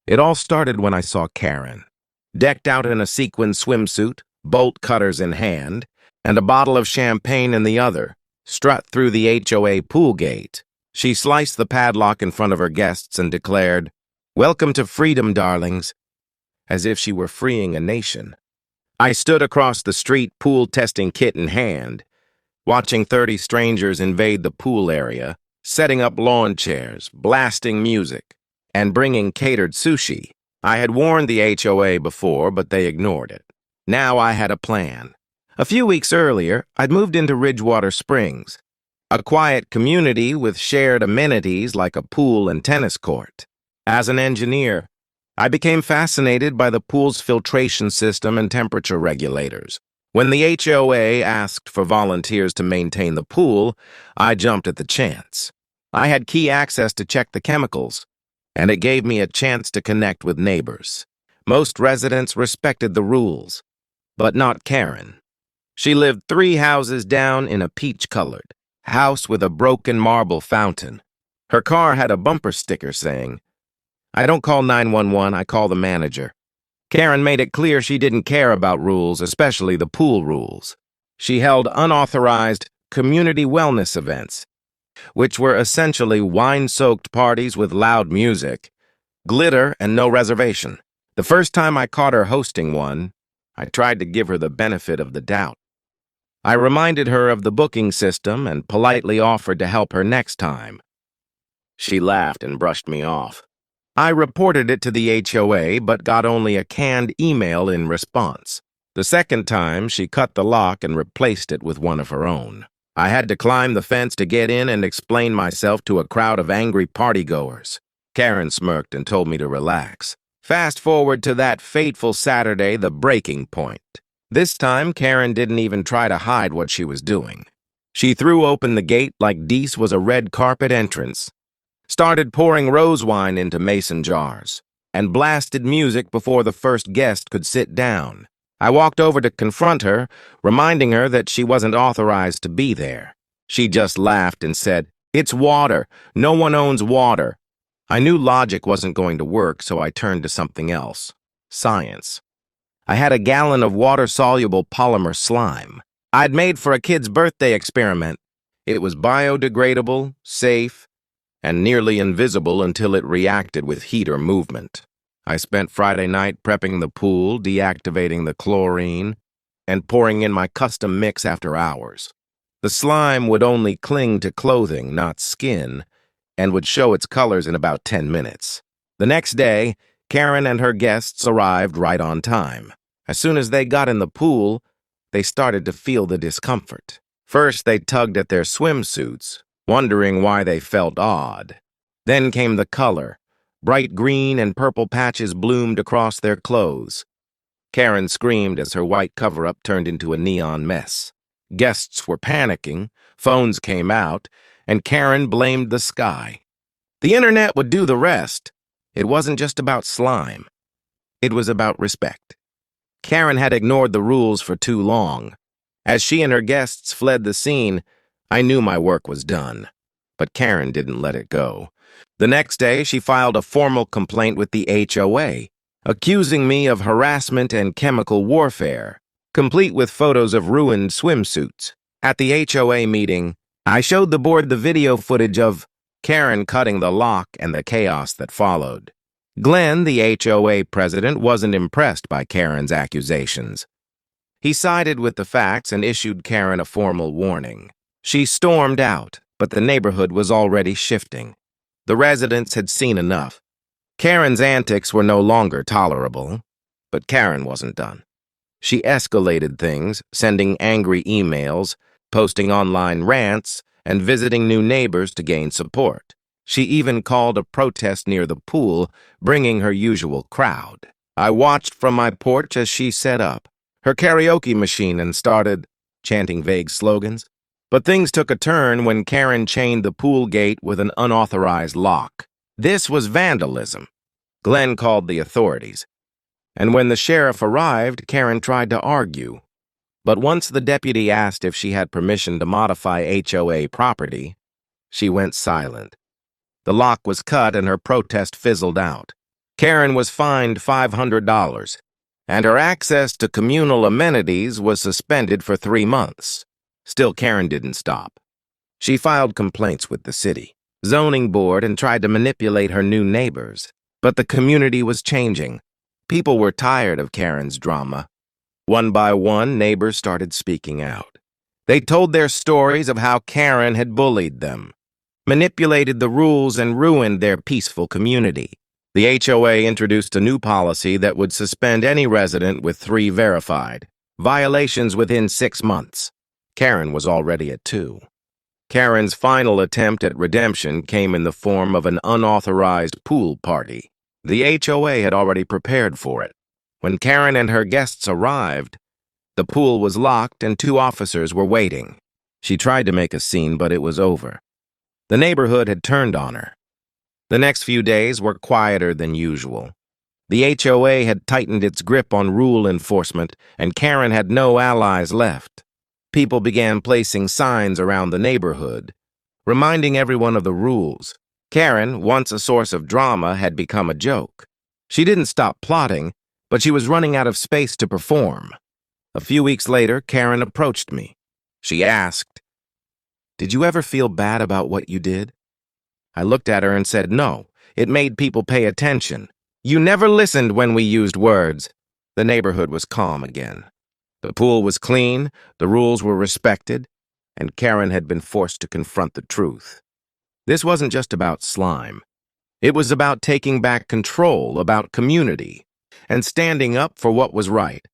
It all started when I saw Karen, decked out in a sequin swimsuit, bolt cutters in hand, and a bottle of champagne in the other, strut through the HOA pool gate. She sliced the padlock in front of her guests and declared, "Welcome to freedom, darlings," as if she were freeing a nation. I stood across the street, pool testing kit in hand, watching 30 strangers invade the pool area, setting up lawn chairs, blasting music, and bringing catered sushi. I had warned the HOA before, but they ignored it. Now I had a plan. A few weeks earlier, I'd moved into Ridgewater Springs, a quiet community with shared amenities like a pool and tennis court. As an engineer, I became fascinated by the pool's filtration system and temperature regulators. When the HOA asked for volunteers to maintain the pool, I jumped at the chance. I had key access to check the chemicals, and it gave me a chance to connect with neighbors. Most residents respected the rules, but not Karen. She lived 3 houses down in a peach-colored house with a broken marble fountain. Her car had a bumper sticker saying, "I don't call 911, I call the manager." Karen made it clear she didn't care about rules, especially the pool rules. She held unauthorized community wellness events, which were essentially wine-soaked parties with loud music, glitter, and no reservation. The first time I caught her hosting one, I tried to give her the benefit of the doubt. I reminded her of the booking system and politely offered to help her next time. She laughed and brushed me off. I reported it to the HOA, but got only a canned email in response. The second time, she cut the lock and replaced it with one of her own. I had to climb the fence to get in and explain myself to a crowd of angry partygoers. Karen smirked and told me to relax. Fast forward to that fateful Saturday, the breaking point. This time, Karen didn't even try to hide what she was doing. She threw open the gate like Deese was a red carpet entrance, started pouring rose wine into mason jars, and blasted music before the first guest could sit down. I walked over to confront her, reminding her that she wasn't authorized to be there. She just laughed and said, "It's water. No one owns water." I knew logic wasn't going to work, so I turned to something else. Science. I had a gallon of water-soluble polymer slime I'd made for a kid's birthday experiment. It was biodegradable, safe, and nearly invisible until it reacted with heat or movement. I spent Friday night prepping the pool, deactivating the chlorine, and pouring in my custom mix after hours. The slime would only cling to clothing, not skin, and would show its colors in about 10 minutes. The next day, Karen and her guests arrived right on time. As soon as they got in the pool, they started to feel the discomfort. First, they tugged at their swimsuits, wondering why they felt odd. Then came the color. Bright green and purple patches bloomed across their clothes. Karen screamed as her white cover-up turned into a neon mess. Guests were panicking, phones came out, and Karen blamed the sky. The internet would do the rest. It wasn't just about slime. It was about respect. Karen had ignored the rules for too long. As she and her guests fled the scene, I knew my work was done. But Karen didn't let it go. The next day, she filed a formal complaint with the HOA, accusing me of harassment and chemical warfare, complete with photos of ruined swimsuits. At the HOA meeting, I showed the board the video footage of Karen cutting the lock and the chaos that followed. Glenn, the HOA president, wasn't impressed by Karen's accusations. He sided with the facts and issued Karen a formal warning. She stormed out, but the neighborhood was already shifting. The residents had seen enough. Karen's antics were no longer tolerable, but Karen wasn't done. She escalated things, sending angry emails, posting online rants, and visiting new neighbors to gain support. She even called a protest near the pool, bringing her usual crowd. I watched from my porch as she set up her karaoke machine and started chanting vague slogans. But things took a turn when Karen chained the pool gate with an unauthorized lock. This was vandalism. Glenn called the authorities. And when the sheriff arrived, Karen tried to argue. But once the deputy asked if she had permission to modify HOA property, she went silent. The lock was cut and her protest fizzled out. Karen was fined $500, and her access to communal amenities was suspended for 3 months. Still, Karen didn't stop. She filed complaints with the city, zoning board, and tried to manipulate her new neighbors. But the community was changing. People were tired of Karen's drama. One by one, neighbors started speaking out. They told their stories of how Karen had bullied them, manipulated the rules, and ruined their peaceful community. The HOA introduced a new policy that would suspend any resident with 3 verified violations within 6 months. Karen was already at 2. Karen's final attempt at redemption came in the form of an unauthorized pool party. The HOA had already prepared for it. When Karen and her guests arrived, the pool was locked and 2 officers were waiting. She tried to make a scene, but it was over. The neighborhood had turned on her. The next few days were quieter than usual. The HOA had tightened its grip on rule enforcement, and Karen had no allies left. People began placing signs around the neighborhood, reminding everyone of the rules. Karen, once a source of drama, had become a joke. She didn't stop plotting, but she was running out of space to perform. A few weeks later, Karen approached me. She asked, "Did you ever feel bad about what you did?" I looked at her and said, "No, it made people pay attention. You never listened when we used words." The neighborhood was calm again. The pool was clean, the rules were respected, and Karen had been forced to confront the truth. This wasn't just about slime. It was about taking back control, about community, and standing up for what was right.